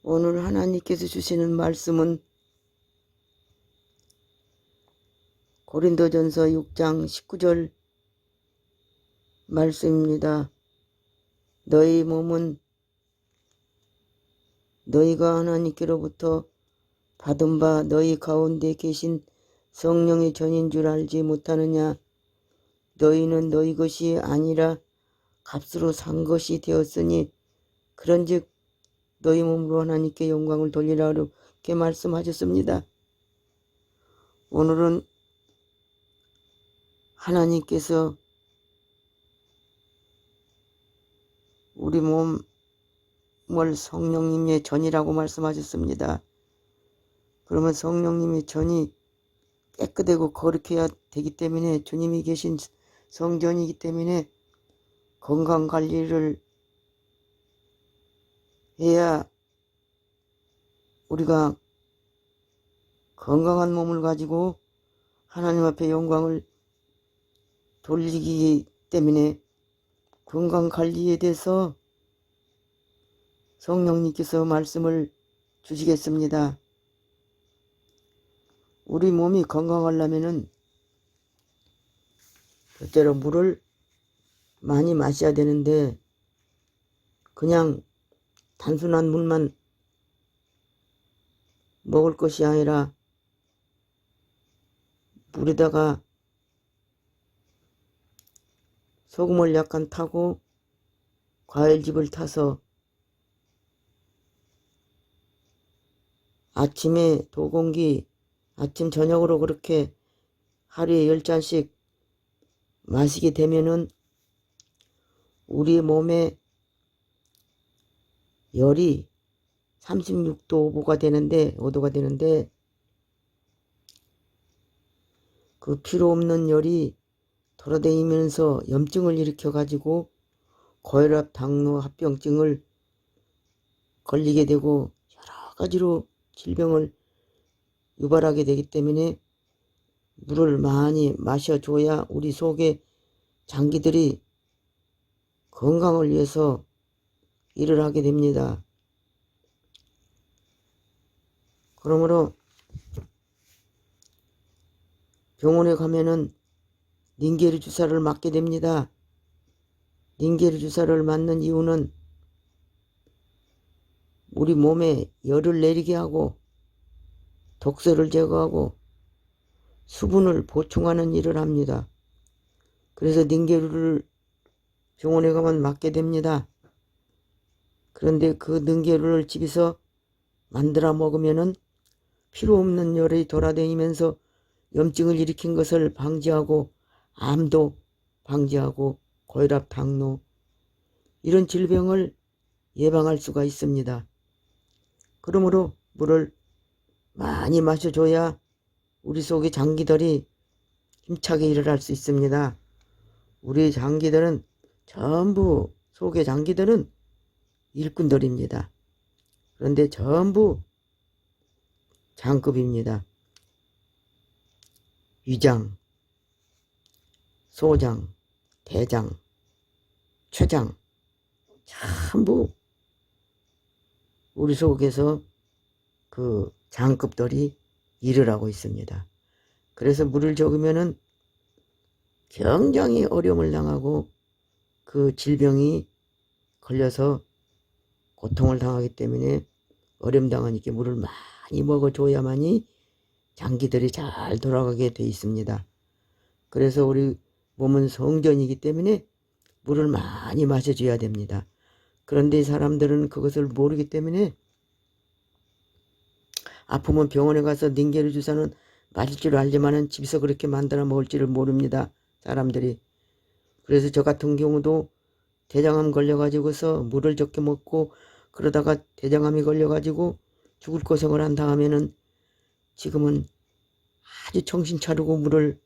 오늘 하나님께서 주시는 말씀은 고린도전서 6장 19절 말씀입니다. 너희 몸은 너희가 하나님께로부터 받은 바 너희 가운데 계신 성령의 전인 줄 알지 못하느냐. 너희는 너희 것이 아니라 값으로 산 것이 되었으니 그런즉 너희 몸으로 하나님께 영광을 돌리라 이렇게 말씀하셨습니다. 오늘은 하나님께서 우리 몸을 성령님의 전이라고 말씀하셨습니다. 그러면 성령님의 전이 깨끗하고 거룩해야 되기 때문에 주님이 계신 성전이기 때문에 건강관리를 해야 우리가 건강한 몸을 가지고 하나님 앞에 영광을 돌리기 때문에 건강관리에 대해서 성령님께서 말씀을 주시겠습니다. 우리 몸이 건강하려면은 첫째로 물을 많이 마셔야 되는데 그냥 단순한 물만 먹을 것이 아니라 물에다가 소금을 약간 타고 과일즙을 타서 아침에 2공기 아침 저녁으로 그렇게 하루에 10잔씩 마시게 되면은 우리 몸에 열이 36도 5도가 되는데 그 필요 없는 열이 돌아다니면서 염증을 일으켜 가지고 고혈압, 당뇨, 합병증을 걸리게 되고 여러 가지로 질병을 유발하게 되기 때문에 물을 많이 마셔줘야 우리 속의 장기들이 건강을 위해서 일을 하게 됩니다. 그러므로 병원에 가면은 닌게르 주사를 맞게 됩니다. 닌게르 주사를 맞는 이유는 우리 몸에 열을 내리게 하고 독소를 제거하고 수분을 보충하는 일을 합니다. 그래서 닌게르를 병원에 가면 맞게 됩니다. 그런데 그 닌게르를 집에서 만들어 먹으면은 필요 없는 열이 돌아다니면서 염증을 일으킨 것을 방지하고 암도 방지하고 고혈압, 당뇨 이런 질병을 예방할 수가 있습니다. 그러므로 물을 많이 마셔줘야 우리 속의 장기들이 힘차게 일을 할 수 있습니다. 우리 장기들은 전부 속의 장기들은 일꾼들입니다. 그런데 전부 장급입니다. 위장, 소장, 대장, 췌장 전부 우리 속에서 그 장급들이 일을 하고 있습니다. 그래서 물을 적으면은 굉장히 어려움을 당하고 그 질병이 걸려서 고통을 당하기 때문에 어려움 당하니까 물을 많이 먹어줘야만이 장기들이 잘 돌아가게 돼 있습니다. 그래서 우리 몸은 성전이기 때문에 물을 많이 마셔줘야 됩니다. 그런데 사람들은 그것을 모르기 때문에 아프면 병원에 가서 닌게르 주사는 맞을 줄 알지만은 집에서 그렇게 만들어 먹을 줄을 모릅니다. 사람들이. 그래서 저 같은 경우도 대장암 걸려가지고서 물을 적게 먹고 그러다가 대장암이 걸려가지고 죽을 고생을 한 다음에는 지금은 아주 정신 차리고 물을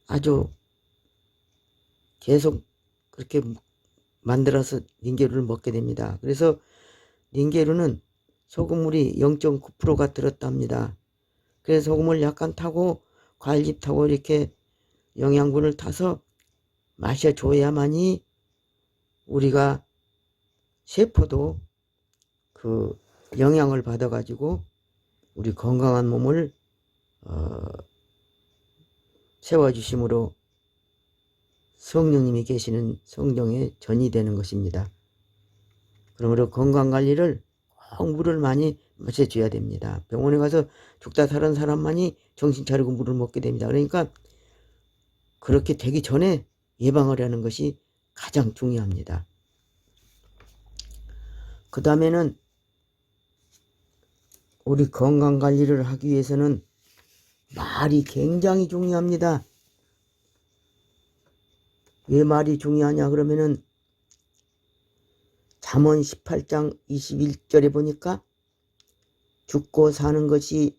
아주 계속 그렇게 만들어서 닌게르를 먹게 됩니다. 그래서 닌게르는 소금물이 0.9%가 들었답니다. 그래서 소금을 약간 타고 과일즙 타고 이렇게 영양분을 타서 마셔줘야만이 우리가 세포도 그 영향을 받아 가지고 우리 건강한 몸을 세워주심으로 성령님이 계시는 성경에 전이 되는 것입니다. 그러므로 건강관리를 꼭 물을 많이 마셔줘야 됩니다. 병원에 가서 죽다 사는 사람만이 정신 차리고 물을 먹게 됩니다. 그러니까 그렇게 되기 전에 예방을 하는 것이 가장 중요합니다. 그 다음에는 우리 건강관리를 하기 위해서는 말이 굉장히 중요합니다. 왜 말이 중요하냐 그러면은 잠언 18장 21절에 보니까 죽고 사는 것이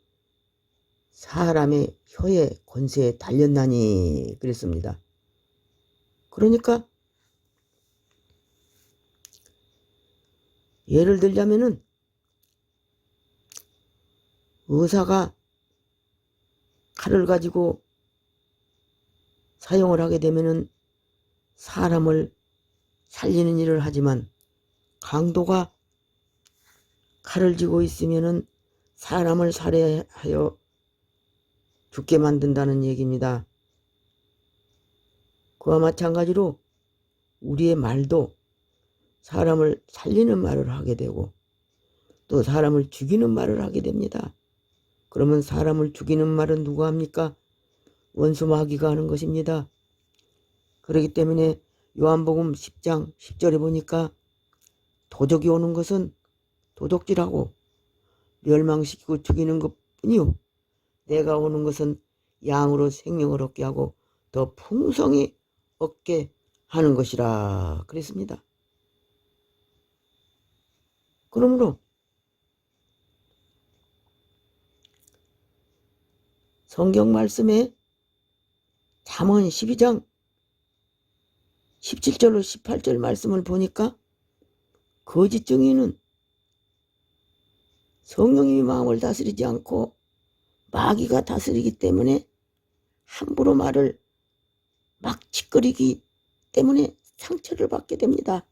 사람의 혀의 권세에 달렸나니 그랬습니다. 그러니까 예를 들자면은 의사가 칼을 가지고 사용을 하게 되면은 사람을 살리는 일을 하지만 강도가 칼을 쥐고 있으면은 사람을 살해하여 죽게 만든다는 얘기입니다. 그와 마찬가지로 우리의 말도 사람을 살리는 말을 하게 되고 또 사람을 죽이는 말을 하게 됩니다. 그러면 사람을 죽이는 말은 누가 합니까? 원수 마귀가 하는 것입니다. 그렇기 때문에 요한복음 10장 10절에 보니까 도적이 오는 것은 도적질하고 멸망시키고 죽이는 것뿐이요 내가 오는 것은 양으로 생명을 얻게 하고 더 풍성히 얻게 하는 것이라 그랬습니다. 그러므로 성경 말씀에 잠언 12장 17절로 18절 말씀을 보니까 거짓 증인은 성령님이 마음을 다스리지 않고 마귀가 다스리기 때문에 함부로 말을 막 짓거리기 때문에 상처를 받게 됩니다.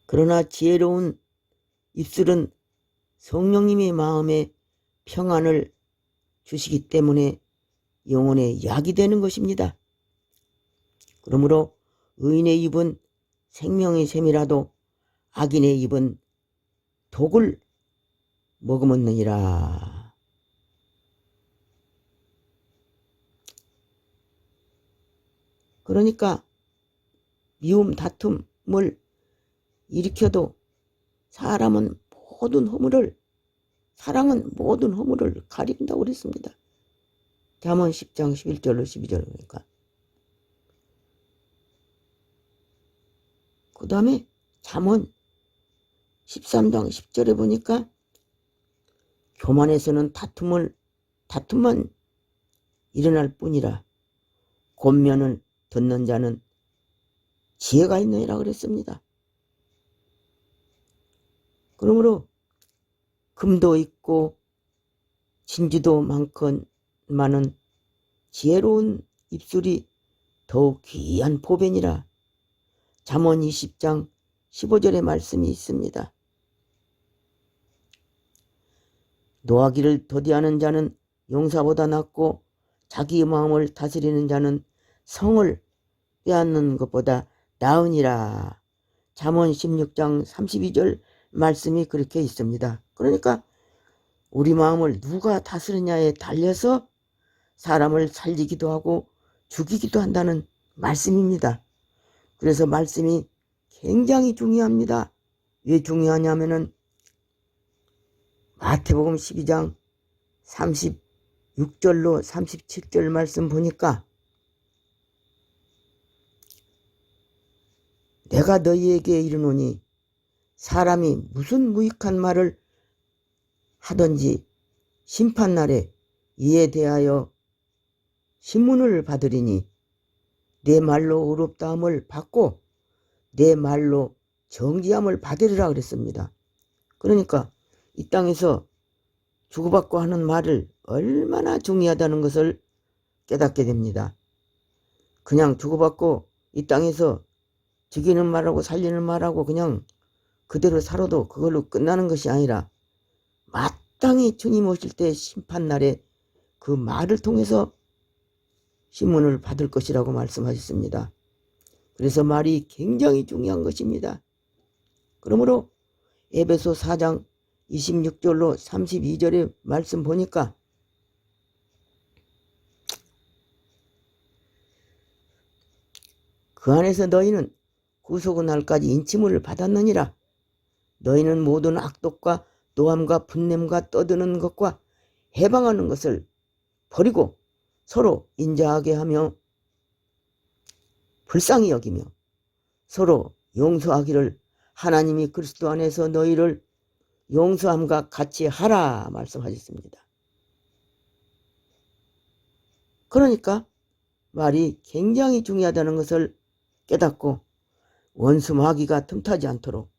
그러나 지혜로운 입술은 성령님의 마음에 평안을 주시기 때문에 영혼의 약이 되는 것입니다. 그러므로 의인의 입은 생명의 샘이라도 악인의 입은 독을 머금었느니라. 그러니까 미움 다툼을 일으켜도 사랑은 모든 허물을 가린다고 그랬습니다. 잠언 10장 11절로 12절 보니까. 그 다음에 잠언 13장 10절에 보니까 교만에서는 다툼만 일어날 뿐이라 권면을 듣는 자는 지혜가 있느니라 그랬습니다. 그러므로 금도 있고 진주도 많은 지혜로운 입술이 더욱 귀한 보배니라. 잠언 20장 15절의 말씀이 있습니다. 노하기를 더디하는 자는 용사보다 낫고 자기의 마음을 다스리는 자는 성을 빼앗는 것보다 나으니라. 잠언 16장 32절 말씀이 그렇게 있습니다. 그러니까 우리 마음을 누가 다스리냐에 달려서 사람을 살리기도 하고 죽이기도 한다는 말씀입니다. 그래서 말씀이 굉장히 중요합니다. 왜 중요하냐면은 마태복음 12장 36절로 37절 말씀 보니까 내가 너희에게 이르노니 사람이 무슨 무익한 말을 하든지 심판날에 이에 대하여 신문을 받으리니 내 말로 의롭다함을 받고 내 말로 정죄함을 받으리라 그랬습니다. 그러니까 이 땅에서 주고받고 하는 말을 얼마나 중요하다는 것을 깨닫게 됩니다. 그냥 주고받고 이 땅에서 죽이는 말하고 살리는 말하고 그냥 그대로 살아도 그걸로 끝나는 것이 아니라 마땅히 주님 오실 때 심판날에 그 말을 통해서 심문을 받을 것이라고 말씀하셨습니다. 그래서 말이 굉장히 중요한 것입니다. 그러므로 에베소 4장 26절로 32절의 말씀 보니까 그 안에서 너희는 구속의 날까지 인침을 받았느니라. 너희는 모든 악독과 노함과 분냄과 떠드는 것과 해방하는 것을 버리고 서로 인자하게 하며 불쌍히 여기며 서로 용서하기를 하나님이 그리스도 안에서 너희를 용서함과 같이 하라 말씀하셨습니다. 그러니까 말이 굉장히 중요하다는 것을 깨닫고 원수 마귀가 틈타지 않도록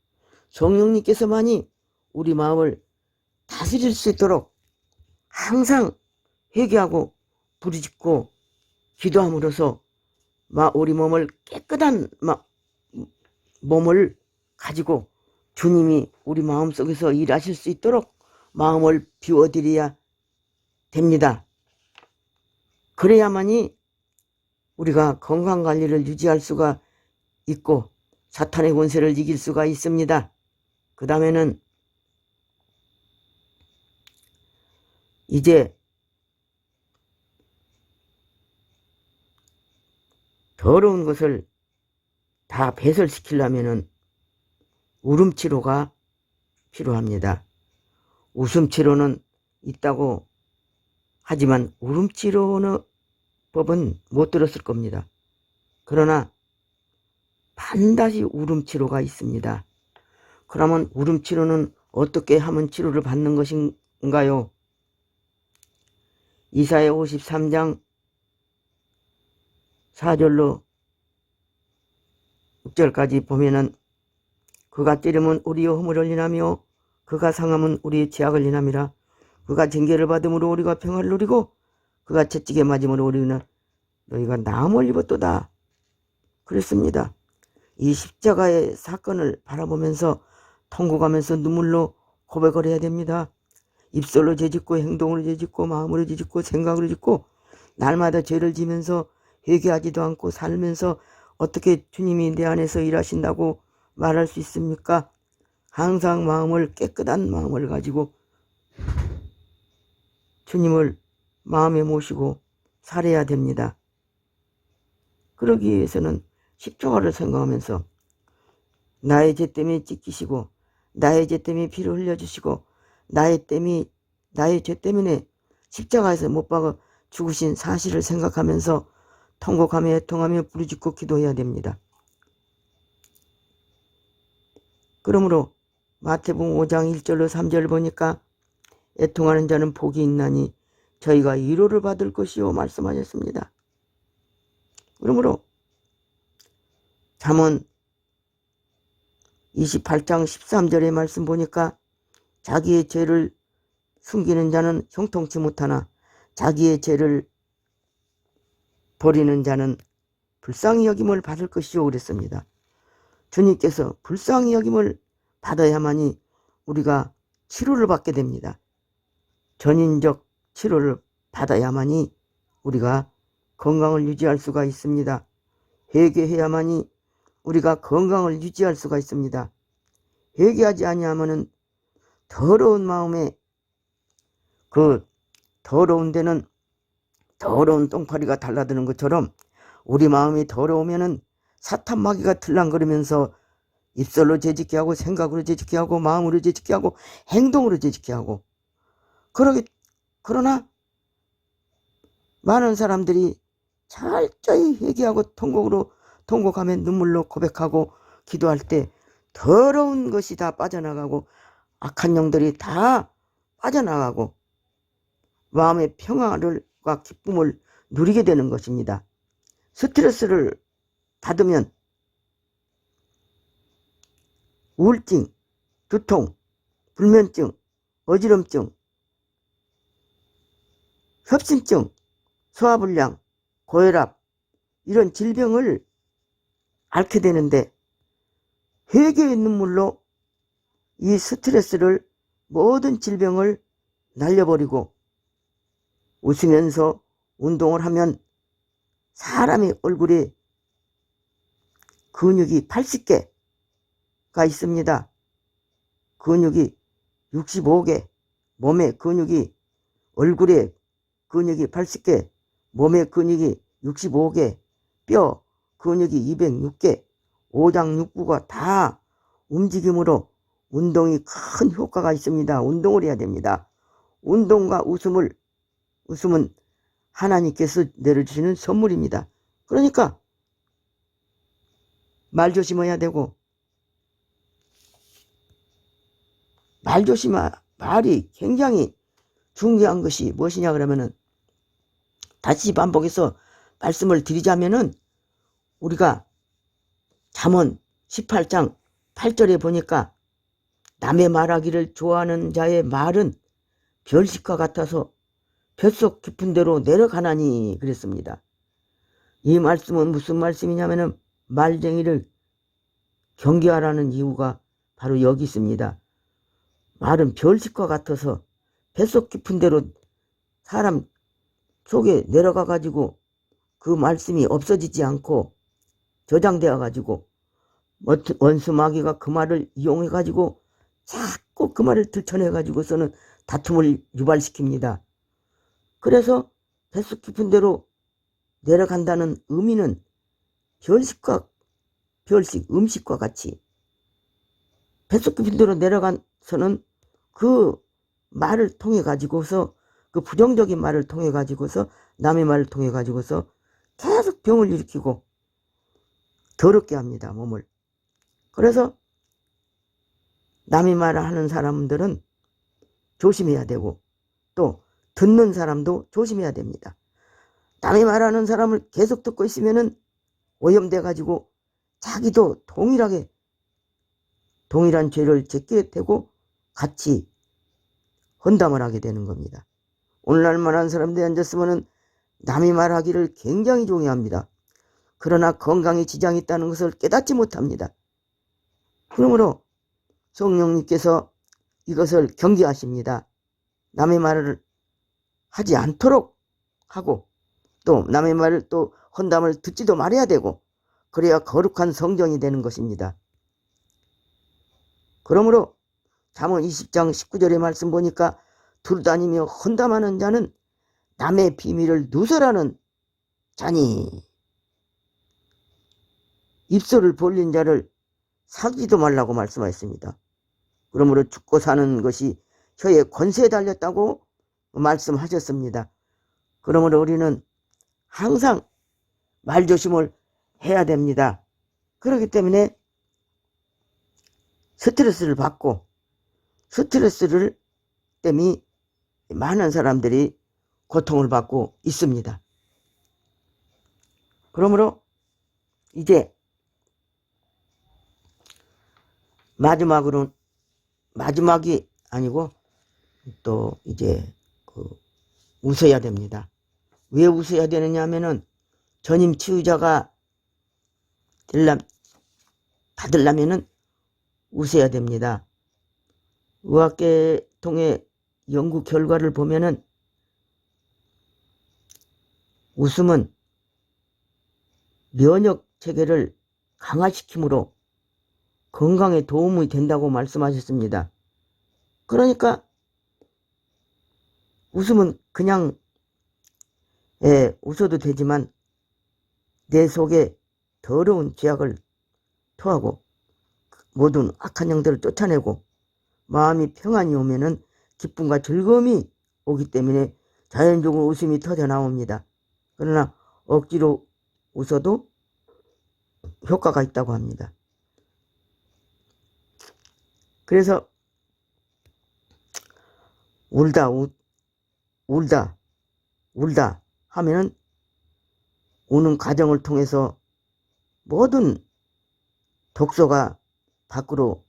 성령님께서만이 우리 마음을 다스릴 수 있도록 항상 회개하고 부르짖고 기도함으로써 우리 몸을 깨끗한 몸을 가지고 주님이 우리 마음속에서 일하실 수 있도록 마음을 비워드려야 됩니다. 그래야만이 우리가 건강관리를 유지할 수가 있고 사탄의 권세를 이길 수가 있습니다. 그 다음에는 이제 더러운 것을 다 배설시키려면 울음치료가 필요합니다. 웃음치료는 있다고 하지만 울음치료는 법은 못 들었을 겁니다. 그러나 반드시 울음치료가 있습니다. 그러면 울음치료는 어떻게 하면 치료를 받는 것인가요? 이사야 53장 4절로 6절까지 보면은 그가 찌르면 우리의 허물을 인하며 그가 상함은 우리의 죄악을 인함이라. 그가 징계를 받음으로 우리가 평화를 누리고 그가 채찍에 맞음으로 우리는 너희가 나음을 입었도다. 그랬습니다. 이 십자가의 사건을 바라보면서 통곡하면서 눈물로 고백을 해야 됩니다. 입술로 죄짓고 행동으로 죄짓고 마음으로 죄짓고 생각으로 짓고 날마다 죄를 지면서 회개하지도 않고 살면서 어떻게 주님이 내 안에서 일하신다고 말할 수 있습니까? 항상 마음을 깨끗한 마음을 가지고 주님을 마음에 모시고 살아야 됩니다. 그러기 위해서는 십자가를 생각하면서 나의 죄 때문에 찢기시고 나의 죄 때문에 피를 흘려주시고 나의 죄 때문에 십자가에서 못 박아 죽으신 사실을 생각하면서 통곡하며 애통하며 부르짖고 기도해야 됩니다. 그러므로 마태복음 5장 1절로 3절을 보니까 애통하는 자는 복이 있나니 저희가 위로를 받을 것이요 말씀하셨습니다. 그러므로 잠언 28장 13절의 말씀 보니까 자기의 죄를 숨기는 자는 형통치 못하나 자기의 죄를 버리는 자는 불쌍히 여김을 받을 것이요 그랬습니다. 주님께서 불쌍히 여김을 받아야만이 우리가 치료를 받게 됩니다. 전인적 치료를 받아야만이 우리가 건강을 유지할 수가 있습니다. 회개해야만이 우리가 건강을 유지할 수가 있습니다. 회개하지 아니하면은 더러운 마음에 그 더러운 데는 더러운 똥파리가 달라드는 것처럼 우리 마음이 더러우면은 사탄 마귀가 들랑거리면서 입술로 죄짓게 하고 생각으로 죄짓게 하고 마음으로 죄짓게 하고 행동으로 죄짓게 하고 그러나 많은 사람들이 철저히 회개하고 통곡하며 눈물로 고백하고 기도할 때 더러운 것이 다 빠져나가고 악한 영들이 다 빠져나가고 마음의 평화와 기쁨을 누리게 되는 것입니다. 스트레스를 받으면 우울증, 두통, 불면증, 어지럼증, 협심증, 소화불량, 고혈압 이런 질병을 앓게 되는데 회개의 눈물로 이 스트레스를, 모든 질병을 날려버리고 웃으면서 운동을 하면 사람의 얼굴에 근육이 80개가 있습니다. 근육이 65개, 몸에 근육이, 얼굴에 근육이 80개, 몸에 근육이 65개, 뼈 근육이 206개, 오장육부가 다 움직임으로 운동이 큰 효과가 있습니다. 운동을 해야 됩니다. 운동과 웃음은 하나님께서 내려주시는 선물입니다. 그러니까 말 조심해야 되고, 말이 굉장히 중요한 것이 무엇이냐 그러면은, 다시 반복해서 말씀을 드리자면은, 우리가 잠언 18장 8절에 보니까 남의 말하기를 좋아하는 자의 말은 별식과 같아서 뱃속 깊은 데로 내려가나니 그랬습니다. 이 말씀은 무슨 말씀이냐면은 말쟁이를 경계하라는 이유가 바로 여기 있습니다. 말은 별식과 같아서 뱃속 깊은 데로 사람 속에 내려가 가지고 그 말씀이 없어지지 않고 저장되어 가지고 원수 마귀가 그 말을 이용해 가지고 자꾸 그 말을 들춰내 가지고서는 다툼을 유발시킵니다. 그래서 뱃속 깊은 데로 내려간다는 의미는 음식과 같이 뱃속 깊은 데로 내려가서는 그 말을 통해 가지고서, 그 부정적인 말을 통해 가지고서, 남의 말을 통해 가지고서 계속 병을 일으키고 더럽게 합니다, 몸을. 그래서 남의 말을 하는 사람들은 조심해야 되고, 또 듣는 사람도 조심해야 됩니다. 남의 말하는 사람을 계속 듣고 있으면은 오염돼 가지고 자기도 동일한 죄를 짓게 되고 같이 헌담을 하게 되는 겁니다. 오늘날 말하는 사람들이 앉았으면은 남의 말하기를 굉장히 중요합니다. 그러나 건강에 지장이 있다는 것을 깨닫지 못합니다. 그러므로 성령님께서 이것을 경계하십니다. 남의 말을 하지 않도록 하고, 또 남의 말을 또 헌담을 듣지도 말아야 되고, 그래야 거룩한 성전이 되는 것입니다. 그러므로 잠언 20장 19절의 말씀 보니까 두루다니며 헌담하는 자는 남의 비밀을 누설하는 자니 입술을 벌린 자를 사귀지도 말라고 말씀하셨습니다. 그러므로 죽고 사는 것이 혀에 권세에 달렸다고 말씀하셨습니다. 그러므로 우리는 항상 말조심을 해야 됩니다. 그렇기 때문에 스트레스를 받고, 스트레스를 때문에 많은 사람들이 고통을 받고 있습니다. 그러므로 이제 마지막이 아니고 또 이제 웃어야 됩니다. 왜 웃어야 되느냐 하면은 전임 치유자가 받으려면은 웃어야 됩니다. 의학계통의 연구 결과를 보면은 웃음은 면역 체계를 강화시키므로 건강에 도움이 된다고 말씀하셨습니다. 그러니까 웃음은 그냥 웃어도 되지만 내 속에 더러운 죄악을 토하고 모든 악한 영들을 쫓아내고 마음이 평안이 오면은 기쁨과 즐거움이 오기 때문에 자연적으로 웃음이 터져 나옵니다. 그러나 억지로 웃어도 효과가 있다고 합니다. 그래서 울다 하면은 우는 과정을 통해서 모든 독소가 밖으로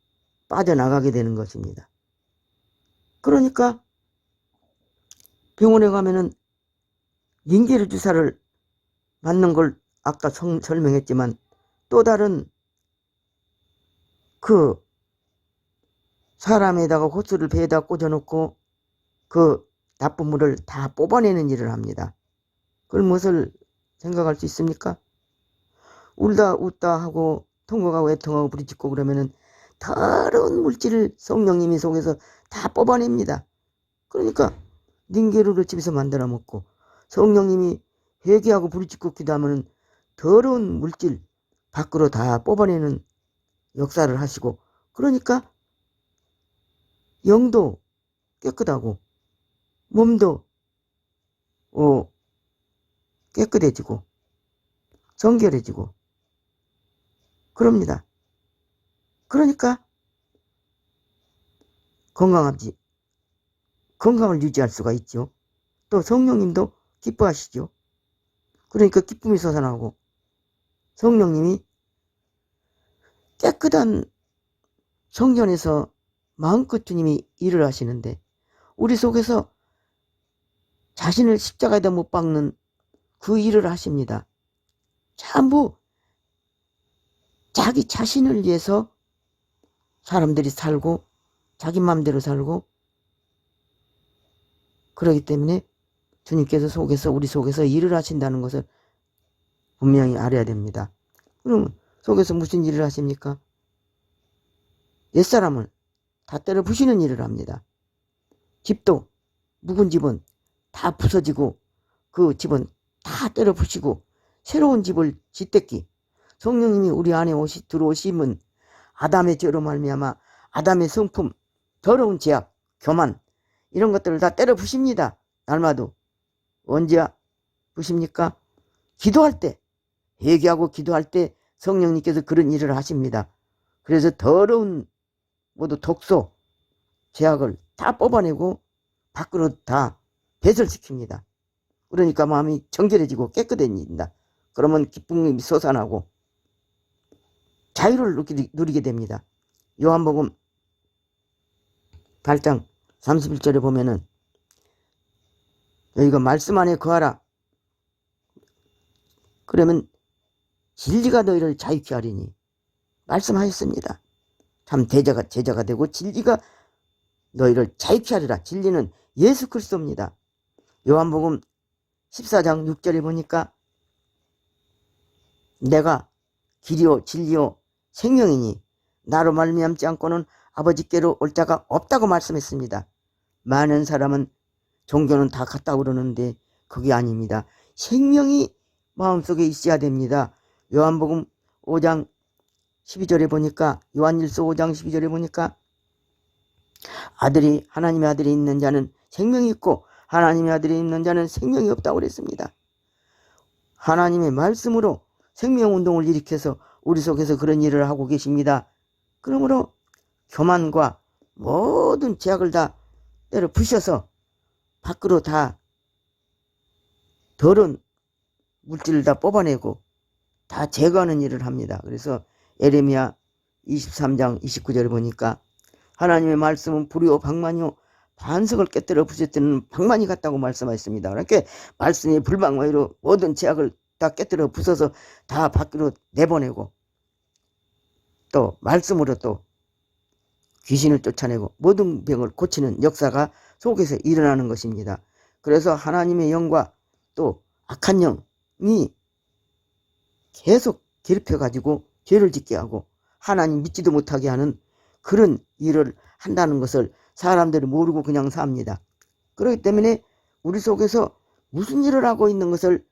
빠져나가게 되는 것입니다. 그러니까 병원에 가면은 링게르 주사를 맞는 걸 아까 설명했지만, 또 다른 그 사람에다가 호수를 배에다 꽂아놓고 그 나쁜 물을 다 뽑아내는 일을 합니다. 그걸 무엇을 생각할 수 있습니까? 울다 웃다 하고 통곡하고 애통하고 부딪히고 그러면은 더러운 물질을 성령님이 속에서 다 뽑아냅니다. 그러니까 닌게루를 집에서 만들어 먹고 성령님이 회개하고 부르짖고 기도하면 더러운 물질 밖으로 다 뽑아내는 역사를 하시고, 그러니까 영도 깨끗하고 몸도 깨끗해지고 정결해지고 그럽니다. 그러니까 건강을 유지할 수가 있죠. 또 성령님도 기뻐하시죠. 그러니까 기쁨이 솟아나고 성령님이 깨끗한 성전에서 마음껏 주님이 일을 하시는데 우리 속에서 자신을 십자가에다 못 박는 그 일을 하십니다. 전부 자기 자신을 위해서 사람들이 살고 자기 마음대로 살고 그렇기 때문에 주님께서 우리 속에서 일을 하신다는 것을 분명히 알아야 됩니다. 그럼 속에서 무슨 일을 하십니까? 옛사람을 다 때려 부시는 일을 합니다. 집도 묵은 집은 다 부서지고 그 집은 다 때려 부시고 새로운 집을 짓댔기. 성령님이 우리 안에 들어오시면 아담의 죄로 말미암아 아담의 성품, 더러운 죄악, 교만 이런 것들을 다 때려 부십니다. 날마다. 언제 부십니까? 기도할 때, 회개하고 기도할 때 성령님께서 그런 일을 하십니다. 그래서 더러운 모두 독소, 죄악을 다 뽑아내고 밖으로 다 배설시킵니다. 그러니까 마음이 정결해지고 깨끗해진다. 그러면 기쁨이 솟아나고 자유를 누리게 됩니다. 요한복음 8장 31절에 보면은 여기가 말씀 안에 거하라. 그러면 진리가 너희를 자유케 하리니 말씀하셨습니다. 참 제자가 되고 진리가 너희를 자유케 하리라. 진리는 예수 그리스도입니다. 요한복음 14장 6절에 보니까 내가 길이요 진리요 생명이니 나로 말미암지 않고는 아버지께로 올 자가 없다고 말씀했습니다. 많은 사람은 종교는 다 같다고 그러는데 그게 아닙니다. 생명이 마음속에 있어야 됩니다. 요한복음 5장 12절에 보니까 요한일서 5장 12절에 보니까 하나님의 아들이 있는 자는 생명이 있고 하나님의 아들이 있는 자는 생명이 없다고 그랬습니다. 하나님의 말씀으로 생명운동을 일으켜서 우리 속에서 그런 일을 하고 계십니다. 그러므로 교만과 모든 죄악을 다 때려 부셔서 밖으로 다 더러운 물질을 다 뽑아내고 다 제거하는 일을 합니다. 그래서 에레미야 23장 29절에 보니까 하나님의 말씀은 불이요 방만이요 반석을 깨뜨려 부수뜨는 방만이 같다고 말씀하셨습니다. 그러니까 말씀이 불방망이로 모든 죄악을 다 깨뜨려 부숴서 다 밖으로 내보내고 또 말씀으로 또 귀신을 쫓아내고 모든 병을 고치는 역사가 속에서 일어나는 것입니다. 그래서 하나님의 영과 또 악한 영이 계속 괴롭혀가지고 죄를 짓게 하고 하나님 믿지도 못하게 하는 그런 일을 한다는 것을 사람들이 모르고 그냥 삽니다. 그렇기 때문에 우리 속에서 무슨 일을 하고 있는 것을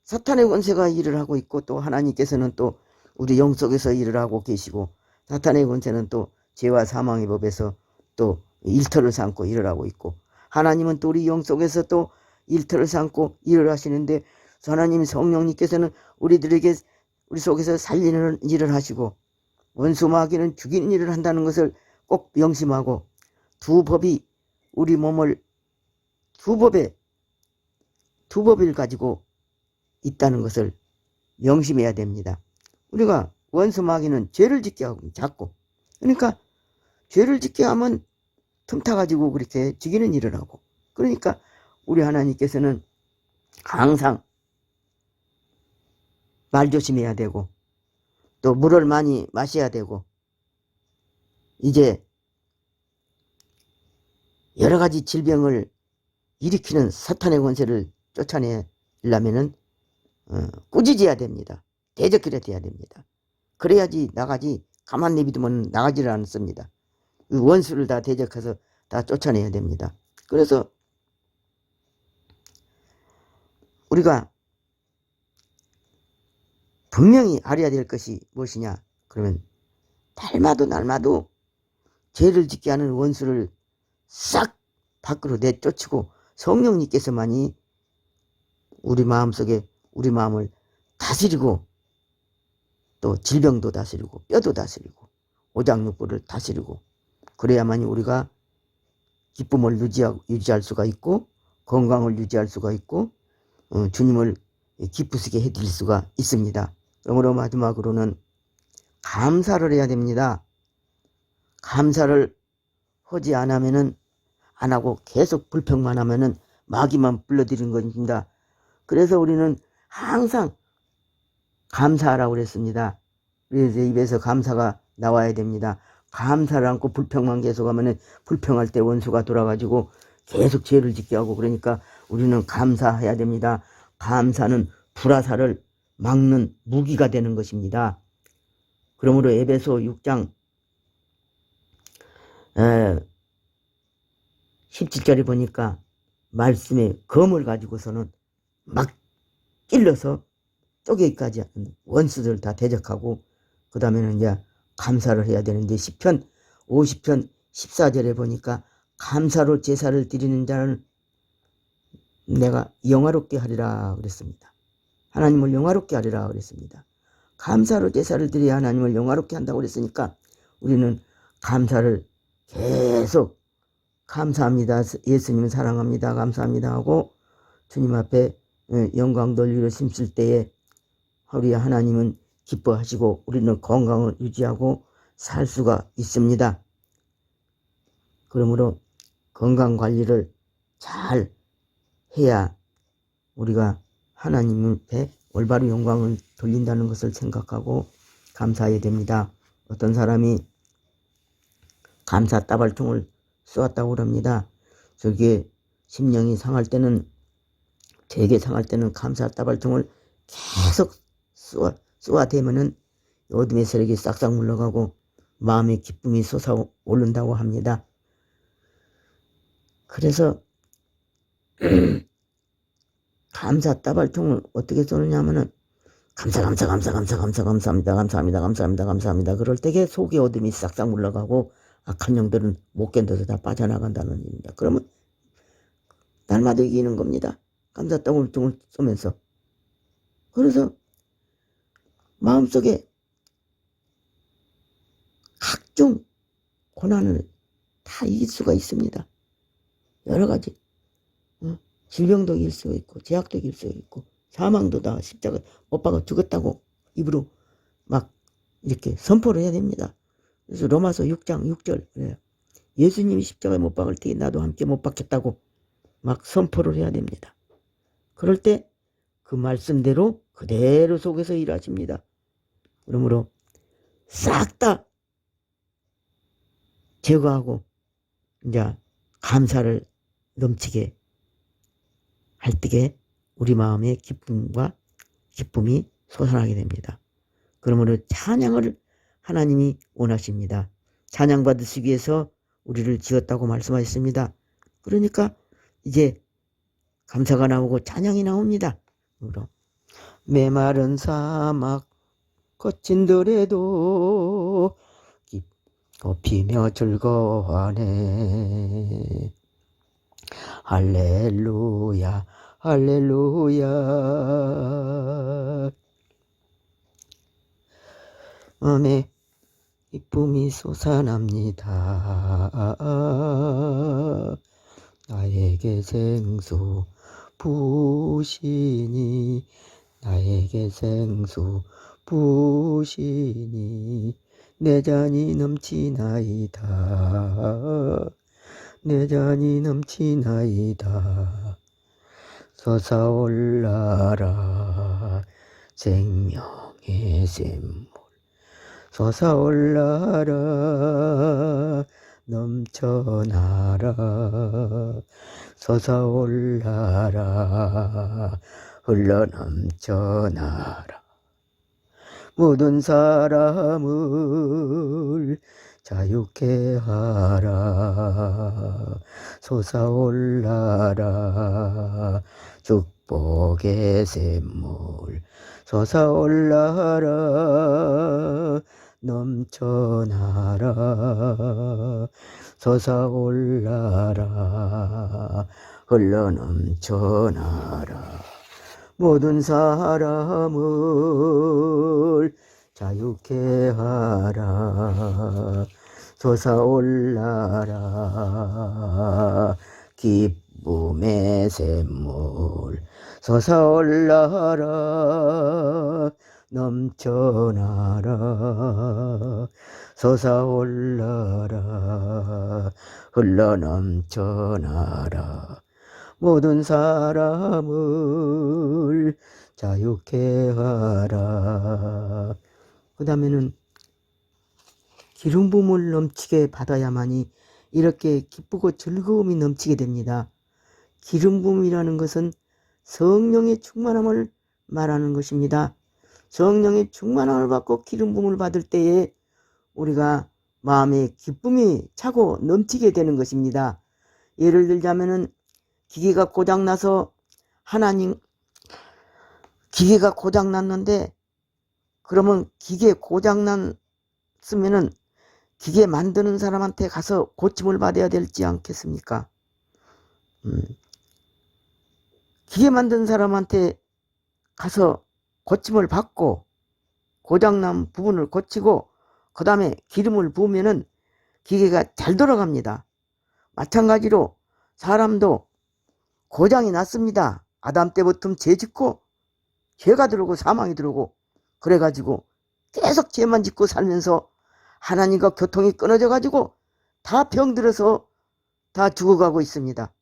사탄의 권세가 일을 하고 있고 또 하나님께서는 또 우리 영 속에서 일을 하고 계시고 사탄의 권세는 또 죄와 사망의 법에서 또 일터를 삼고 일을 하고 있고 하나님은 또 우리 영 속에서 또 일터를 삼고 일을 하시는데 하나님 성령님께서는 우리 속에서 살리는 일을 하시고 원수 마귀는 죽이는 일을 한다는 것을 꼭 명심하고 두 법이 우리 몸을 두 법을 가지고 있다는 것을 명심해야 됩니다. 우리가 원수 마귀는 죄를 짓게 하고 자꾸 그러니까 죄를 짓게 하면 틈타 가지고 그렇게 죽이는 일을 하고 그러니까 우리 하나님께서는 항상 말 조심해야 되고 또 물을 많이 마셔야 되고 이제 여러 가지 질병을 일으키는 사탄의 권세를 쫓아내려면은 꾸짖어야 됩니다. 대적해야 돼야 됩니다. 그래야지 나가지, 가만 내비두면 나가지를 않습니다. 원수를 다 대적해서 다 쫓아내야 됩니다. 그래서 우리가 분명히 알아야 될 것이 무엇이냐? 그러면 날마도 죄를 짓게 하는 원수를 싹 밖으로 내쫓고 성령님께서만이 우리 마음속에 우리 마음을 다스리고 또 질병도 다스리고 뼈도 다스리고 오장육부를 다스리고 그래야만이 우리가 기쁨을 유지할 수가 있고 건강을 유지할 수가 있고 주님을 기쁘시게 해드릴 수가 있습니다. 그러므로 마지막으로는 감사를 해야 됩니다. 감사를 하지 않으면은 안 하고 계속 불평만 하면은 마귀만 불러들이는 것입니다. 그래서 우리는 항상 감사하라고 그랬습니다. 그래서 입에서 감사가 나와야 됩니다. 감사를 않고 불평만 계속하면은 불평할 때 원수가 돌아가지고 계속 죄를 짓게 하고 그러니까 우리는 감사해야 됩니다. 감사는 불화살을 막는 무기가 되는 것입니다. 그러므로 에베소 6장 17절에 보니까 말씀의 검을 가지고서는 막 찔러서 쪼개기까지 하는 원수들 다 대적하고 그 다음에는 이제 감사를 해야 되는데 시편 50편 14절에 보니까 감사로 제사를 드리는 자는 내가 영화롭게 하리라 그랬습니다. 하나님을 영화롭게 하리라 그랬습니다. 감사로 제사를 드려야 하나님을 영화롭게 한다고 그랬으니까 우리는 감사를 계속 감사합니다. 예수님 사랑합니다. 감사합니다 하고 주님 앞에 영광 돌리로 심쓸 때에 우리 하나님은 기뻐하시고 우리는 건강을 유지하고 살 수가 있습니다. 그러므로 건강관리를 잘 해야 우리가 하나님 앞에 올바로 영광을 돌린다는 것을 생각하고 감사해야 됩니다. 어떤 사람이 감사 따발총을 쏘았다고 합니다. 저게 심령이 상할 때는 되게 상할 때는 감사 따발총을 계속 쏘아대면은 어둠의 세력이 싹싹 물러가고 마음의 기쁨이 솟아오른다고 합니다. 그래서 감사 따발총을 어떻게 쏘느냐 하면은 감사합니다. 그럴 때에 속의 어둠이 싹싹 물러가고 악한 영들은 못 견뎌서 다 빠져나간다는 얘기입니다. 그러면 날마다 이기는 겁니다. 감사 따발총을 쏘면서. 그래서 마음속에 각종 고난을 다 이길 수가 있습니다. 여러 가지 질병도 이길 수가 있고 제약도 이길 수가 있고 사망도 다 십자가 못 박아 죽었다고 입으로 막 이렇게 선포를 해야 됩니다. 그래서 로마서 6장 6절 그래요. 예수님이 십자가에 못 박을 때에 나도 함께 못 박혔다고 막 선포를 해야 됩니다. 그럴 때 그 말씀대로 그대로 속에서 일하십니다. 그러므로 싹 다 제거하고 이제 감사를 넘치게 할 때에 우리 마음의 기쁨이 솟아나게 됩니다. 그러므로 찬양을 하나님이 원하십니다. 찬양 받으시기 위해서 우리를 지었다고 말씀하셨습니다. 그러니까 이제 감사가 나오고 찬양이 나옵니다. 메마른 사막 거친 들에도 피며 즐거워하네. 할렐루야 할렐루야. 마음에 기쁨이 솟아납니다. 나에게 생수 부으시니 나에게 생수 부으시니 내 잔이 넘치나이다. 내 잔이 넘치나이다. 솟아올라라 생명의 샘물 솟아올라라 넘쳐나라 솟아올라라 흘러넘쳐나라 모든 사람을 자유케 하라 솟아올라라 축복의 샘물 솟아올라라 넘쳐나라 솟아올라라 흘러넘쳐나라 모든 사람을 자유케 하라 솟아올라라 기쁨의 샘물 솟아올라라 넘쳐나라 솟아올라라 흘러넘쳐나라 모든 사람을 자유케 하라. 그 다음에는 기름 부음을 넘치게 받아야만이 이렇게 기쁘고 즐거움이 넘치게 됩니다. 기름 부음이라는 것은 성령의 충만함을 말하는 것입니다. 성령의 충만함을 받고 기름 부음을 받을 때에 우리가 마음에 기쁨이 차고 넘치게 되는 것입니다. 예를 들자면은 기계가 고장나서 기계가 고장났는데 그러면 기계 고장났으면은 기계 만드는 사람한테 가서 고침을 받아야 되지 않겠습니까? 기계 만든 사람한테 가서 고침을 받고 고장난 부분을 고치고 그 다음에 기름을 부으면은 기계가 잘 돌아갑니다. 마찬가지로 사람도 고장이 났습니다. 아담 때부터 죄 짓고 죄가 들어오고 사망이 들어오고 그래가지고 계속 죄만 짓고 살면서 하나님과 교통이 끊어져 가지고 다 병들어서 다 죽어가고 있습니다.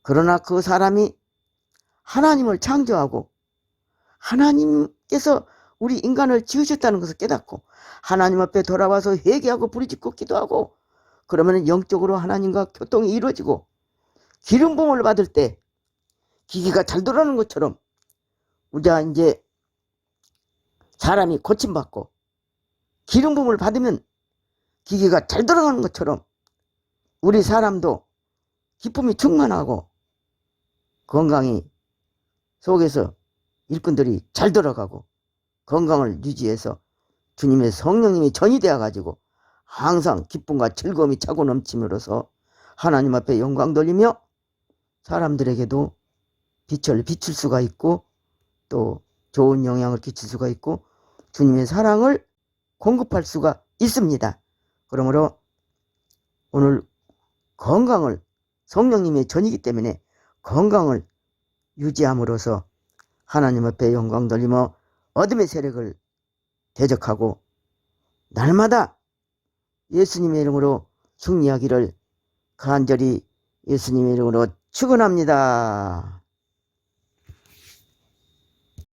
그러나 그 사람이 하나님을 창조하고 하나님께서 우리 인간을 지으셨다는 것을 깨닫고 하나님 앞에 돌아와서 회개하고 부르짖고 기도하고 그러면 영적으로 하나님과 교통이 이루어지고 기름 부음을 받을 때 기계가 잘 돌아가는 것처럼 우리가 이제 사람이 고침받고 기름 부음을 받으면 기계가 잘 돌아가는 것처럼 우리 사람도 기쁨이 충만하고 건강이 속에서 일꾼들이 잘 돌아가고 건강을 유지해서 주님의 성령님이 전이 되어 가지고 항상 기쁨과 즐거움이 차고 넘침으로써 하나님 앞에 영광 돌리며 사람들에게도 빛을 비출 수가 있고 또 좋은 영향을 끼칠 수가 있고 주님의 사랑을 공급할 수가 있습니다. 그러므로 오늘 건강을 성령님의 전이기 때문에 건강을 유지함으로써 하나님 앞에 영광 돌리며 어둠의 세력을 대적하고 날마다 예수님의 이름으로 승리하기를 간절히 예수님의 이름으로 축원합니다.